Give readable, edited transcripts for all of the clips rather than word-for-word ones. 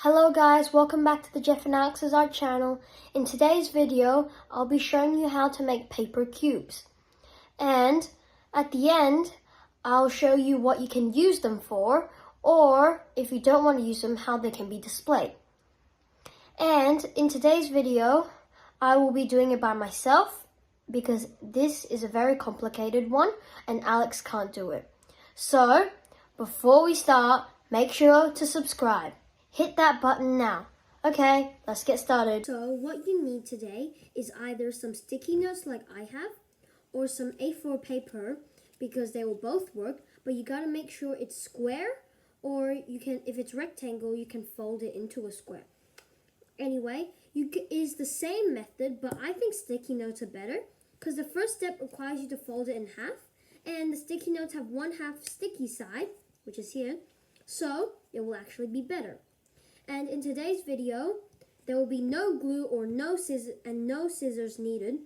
Hello guys, welcome back to the Jeff and Alex's Art channel. In today's video, I'll be showing you how to make paper cubes. And at the end, I'll show you what you can use them for, or if you don't want to use them, how they can be displayed. And in today's video, I will be doing it by myself because this is a very complicated one and Alex can't do it. So, before we start, make sure to subscribe. Hit that button now. Okay, let's get started. So what you need today is either some sticky notes like I have or some A4 paper because they will both work, but you gotta make sure it's square, or you can, if it's rectangle, you can fold it into a square. Anyway, is the same method, but I think sticky notes are better because the first step requires you to fold it in half, and the sticky notes have 1/2 sticky side, which is here, so it will actually be better. And in today's video, there will be no glue or no scissors needed,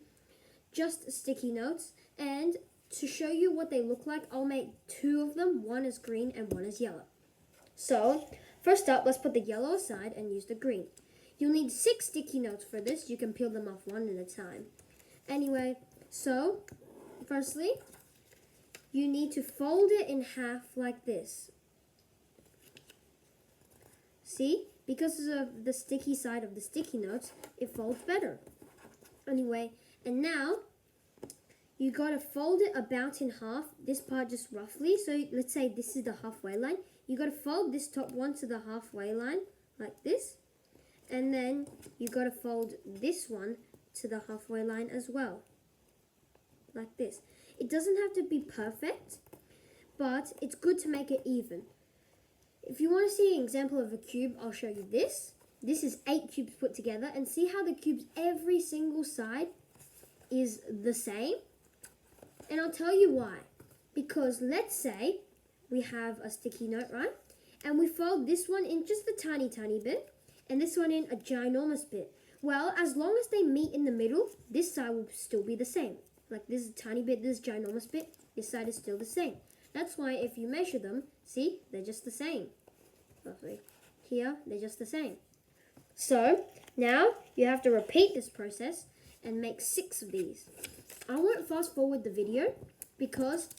just sticky notes. And to show you what they look like, I'll make 2 of them. One is green and one is yellow. So first up, let's put the yellow aside and use the green. You'll need 6 sticky notes for this. You can peel them off one at a time. Anyway, so firstly, you need to fold it in half like this. See, because of the sticky side of the sticky notes, it folds better. Anyway, and now you gotta fold it about in half, this part just roughly. So let's say this is the halfway line. You gotta fold this top one to the halfway line, like this. And then you gotta fold this one to the halfway line as well, like this. It doesn't have to be perfect, but it's good to make it even. If you want to see an example of a cube, I'll show you this. This is 8 cubes put together, and see how the cubes, every single side is the same? And I'll tell you why. Because let's say we have a sticky note, right? And we fold this one in just a tiny, tiny bit, and this one in a ginormous bit. Well, as long as they meet in the middle, this side will still be the same. Like this is a tiny bit, this ginormous bit, this side is still the same. That's why if you measure them, see, they're just the same. Roughly. Here, they're just the same. So, now you have to repeat this process and make 6 of these. I won't fast forward the video because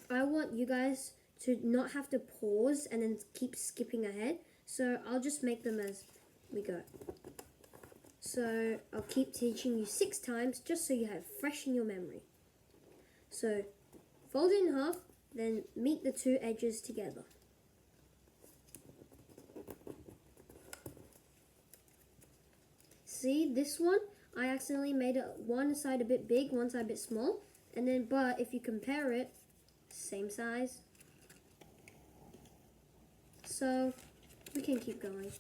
I want you guys to not have to pause and then keep skipping ahead. So, I'll just make them as we go. So, I'll keep teaching you 6 times just so you have fresh in your memory. So, fold it in half, then meet the 2 edges together. See, this one, I accidentally made it one side a bit big, one side a bit small. And then, but if you compare it, same size. So, we can keep going.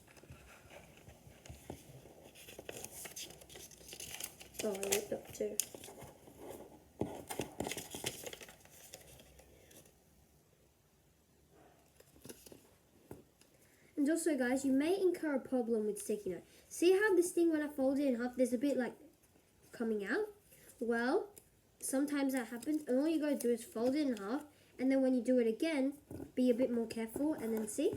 Oh, I ripped up 2. And also guys, you may incur a problem with sticky note. See how this thing, when I fold it in half, there's a bit like coming out? Well, sometimes that happens, and all you gotta do is fold it in half, and then when you do it again, be a bit more careful, and then see?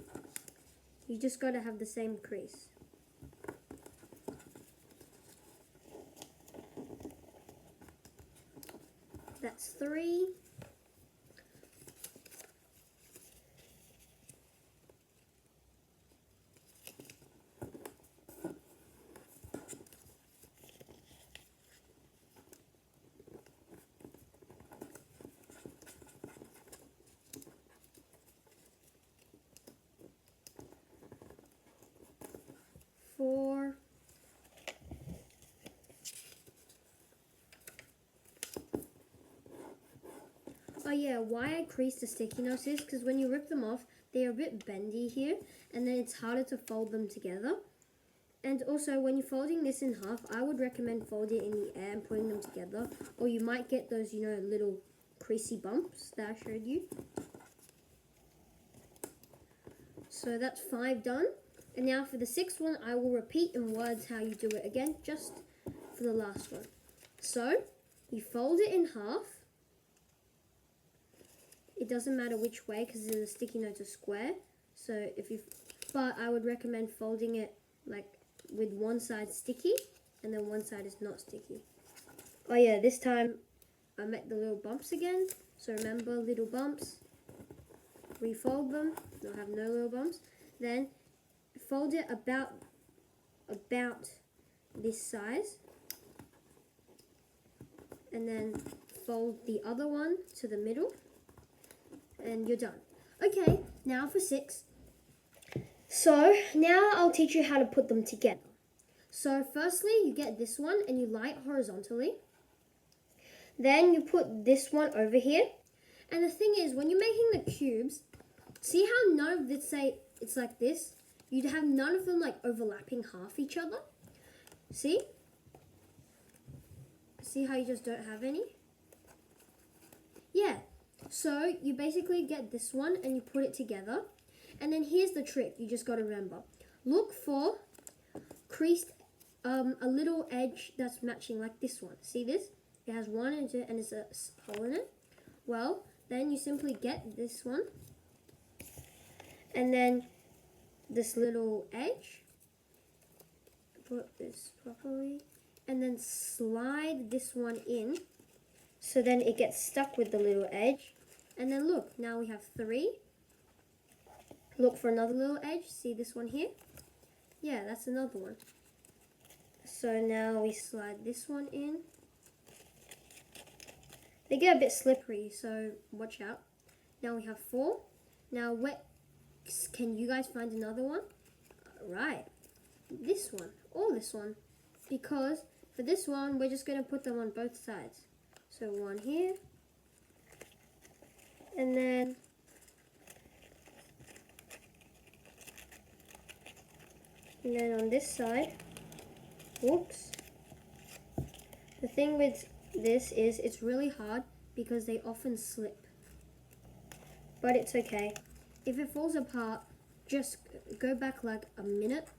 You just gotta have the same crease. That's 3. Oh yeah, why I creased the sticky notes is because when you rip them off, they're a bit bendy here, and then it's harder to fold them together. And also, when you're folding this in half, I would recommend folding it in the air and putting them together, or you might get those, you know, little creasy bumps that I showed you. So that's 5 done. And now for the 6th one, I will repeat in words how you do it again, just for the last one. So, you fold it in half. It doesn't matter which way because the sticky notes are square. So if you but I would recommend folding it like with one side sticky and then one side is not sticky. Oh yeah, this time I make the little bumps again. So remember, little bumps, refold them, you'll have no little bumps. Then fold it about this size. And then fold the other one to the middle. And you're done. Okay, now for 6. So now I'll teach you how to put them together. So firstly, you get this one and you lie it horizontally. Then you put this one over here. And the thing is, when you're making the cubes, see how none of this, say it's like this? You'd have none of them like overlapping half each other. See? See how you just don't have any? Yeah. So you basically get this one and you put it together. And then here's the trick you just got to remember. Look for creased, a little edge that's matching like this one. See this? It has one and it's a hole in it. Well, then you simply get this one. And then this little edge. Put this properly. And then slide this one in. So then it gets stuck with the little edge. And then look, now we have 3. Look for another little edge. See this one here? Yeah, that's another one. So now we slide this one in. They get a bit slippery, so watch out. Now we have 4. Now can you guys find another one? Right. This one, or this one. Because for this one, we're just going to put them on both sides. So one here. And then on this side, whoops. The thing with this is it's really hard because they often slip. But it's okay. If it falls apart, just go back like a minute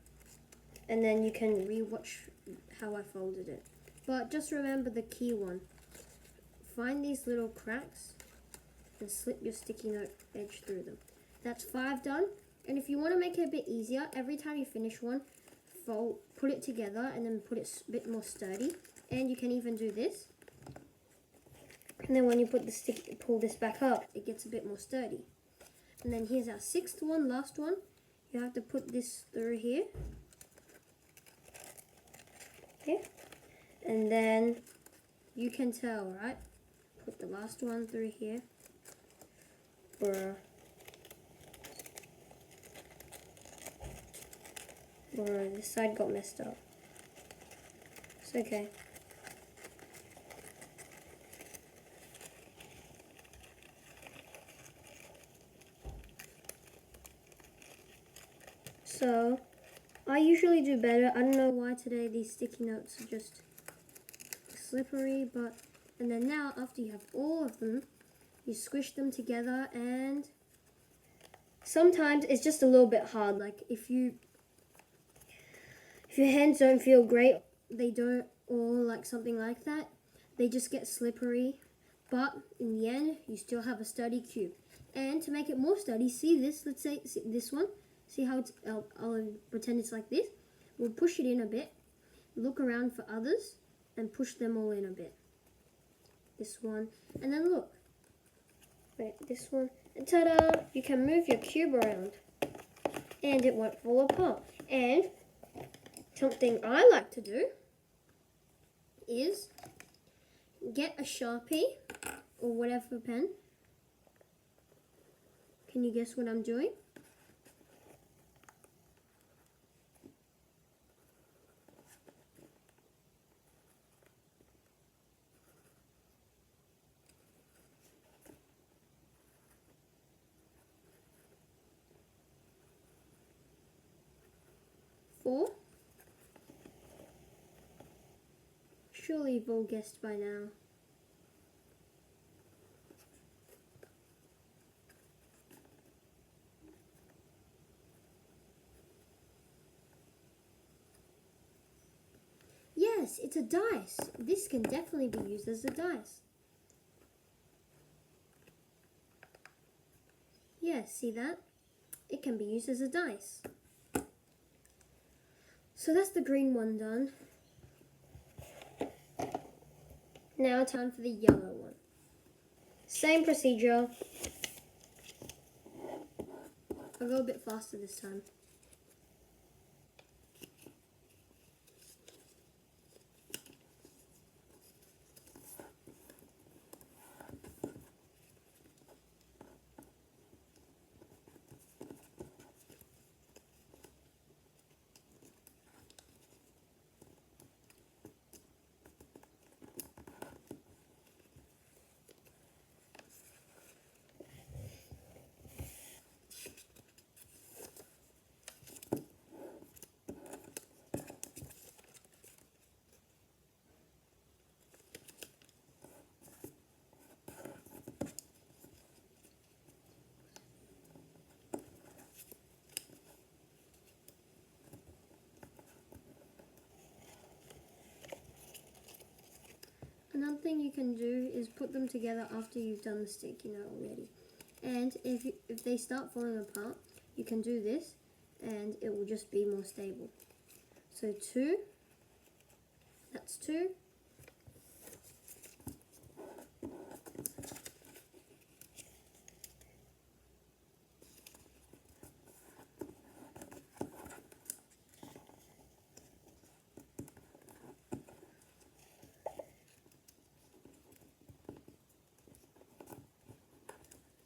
and then you can re-watch how I folded it. But just remember the key one. Find these little cracks and slip your sticky note edge through them. That's 5 done. And if you want to make it a bit easier, every time you finish one, put it together and then put it a bit more sturdy. And you can even do this. And then when you put the pull this back up, it gets a bit more sturdy. And then here's our 6th one, last one. You have to put this through here. Okay. And then you can tell, right? Put the last one through here. Bro, this side got messed up. It's okay. So, I usually do better. I don't know why today these sticky notes are just slippery, but, and then now after you have all of them, you squish them together, and sometimes it's just a little bit hard. Like if your hands don't feel great, they don't, or like something like that, they just get slippery. But in the end, you still have a sturdy cube. And to make it more sturdy, see this, let's say this one. See how it's, I'll pretend it's like this. We'll push it in a bit, look around for others, and push them all in a bit. This one, and then look. Wait, this one, and ta-da! You can move your cube around, and it won't fall apart. And something I like to do is get a Sharpie or whatever pen. Can you guess what I'm doing? Surely you've all guessed by now. Yes, it's a dice. This can definitely be used as a dice. Yes, see that? It can be used as a dice. So that's the green one done. Now time for the yellow one. Same procedure. I'll go a bit faster this time. Another thing you can do is put them together after you've done the sticky note already. And if they start falling apart, you can do this and it will just be more stable. So 2, that's 2.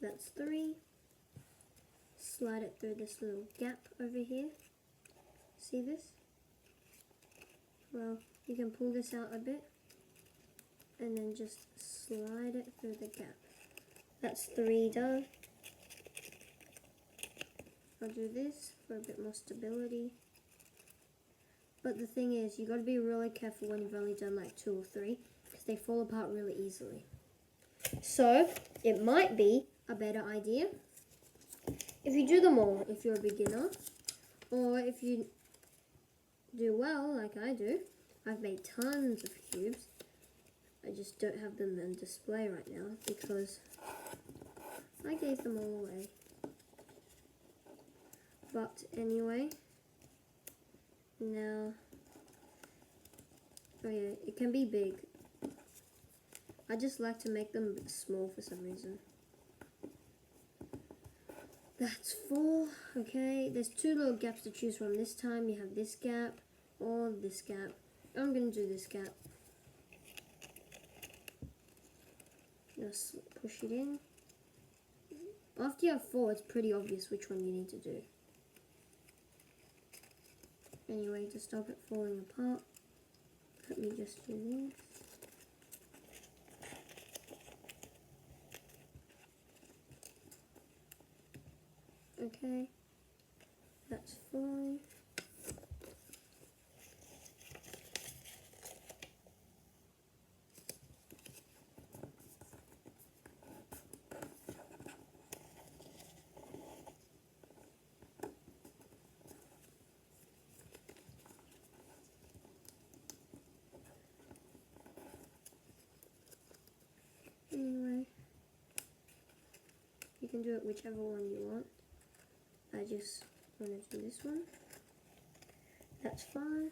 That's 3. Slide it through this little gap over here. See this? Well, you can pull this out a bit and then just slide it through the gap. That's 3 done. I'll do this for a bit more stability. But the thing is, you got to be really careful when you've only done like 2 or 3 because they fall apart really easily. So, it might be a better idea if you do them all, if you're a beginner, or if you do well like I do. I've made tons of cubes. I just don't have them on display right now because I gave them all away. But anyway, now, oh yeah, it can be big. I just like to make them a bit small for some reason. That's 4, okay. There's 2 little gaps to choose from. This time you have this gap or this gap. I'm going to do this gap. Just push it in. After you have 4, it's pretty obvious which one you need to do. Anyway, to stop it falling apart, let me just do this. Okay, that's fine. Anyway, you can do it whichever one you want. I just want to do this one. That's fine.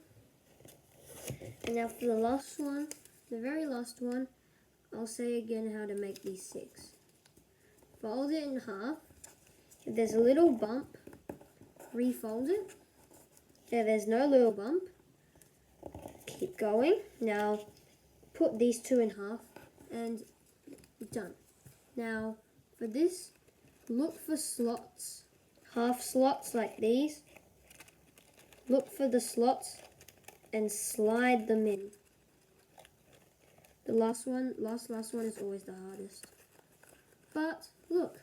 And now for the last one, the very last one, I'll say again how to make these 6. Fold it in half. If there's a little bump, refold it. If there's no little bump, keep going. Now put these 2 in half and done. Now for this, look for slots, half slots like these. Look for the slots and slide them in. The last one is always the hardest. But look.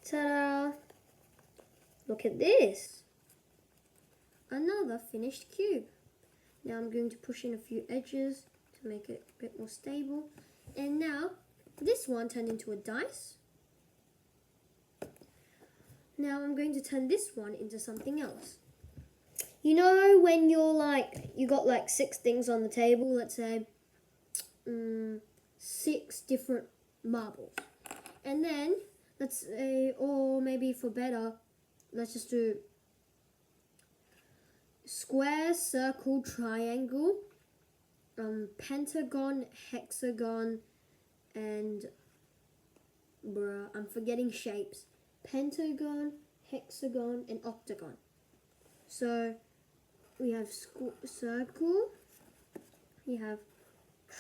Ta-da! Look at this. Another finished cube. Now I'm going to push in a few edges to make it a bit more stable. And now this one turned into a dice. Now I'm going to turn this one into something else. You know when you got like 6 things on the table, let's say 6 different marbles. And then let's say, or maybe for better, let's just do square, circle, triangle, pentagon, hexagon, and I'm forgetting shapes. Pentagon, hexagon, and octagon. So we have circle, we have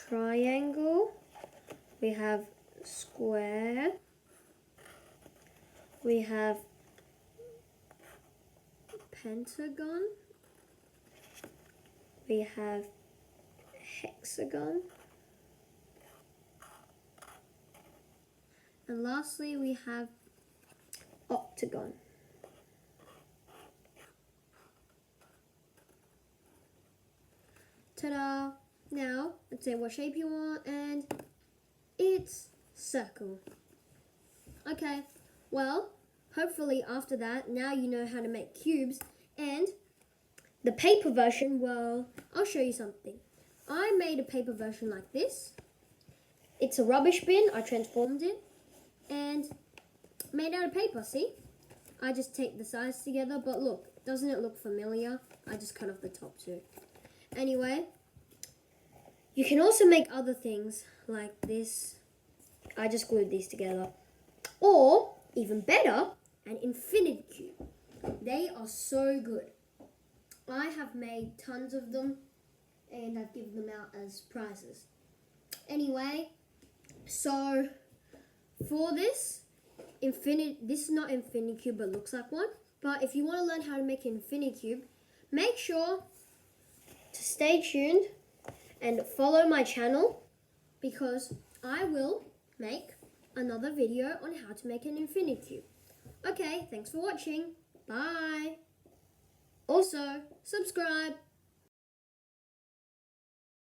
triangle, we have square, we have pentagon, we have hexagon, and lastly we have octagon. Ta-da! Now, let's say what shape you want, and it's circle. Okay, well, hopefully after that, now you know how to make cubes, and the paper version, well, I'll show you something. I made a paper version like this. It's a rubbish bin, I transformed it, and made out of paper, see? I just take the sides together, but look, doesn't it look familiar? I just cut off the top too. Anyway, you can also make other things like this. I just glued these together. Or, even better, an infinity cube. They are so good. I have made tons of them and I've given them out as prizes. Anyway, so for this is not infinity cube but looks like one. But if you want to learn how to make an infinity cube, make sure to stay tuned and follow my channel because I will make another video on how to make an infinity cube. Okay, thanks for watching. Bye. Also, subscribe.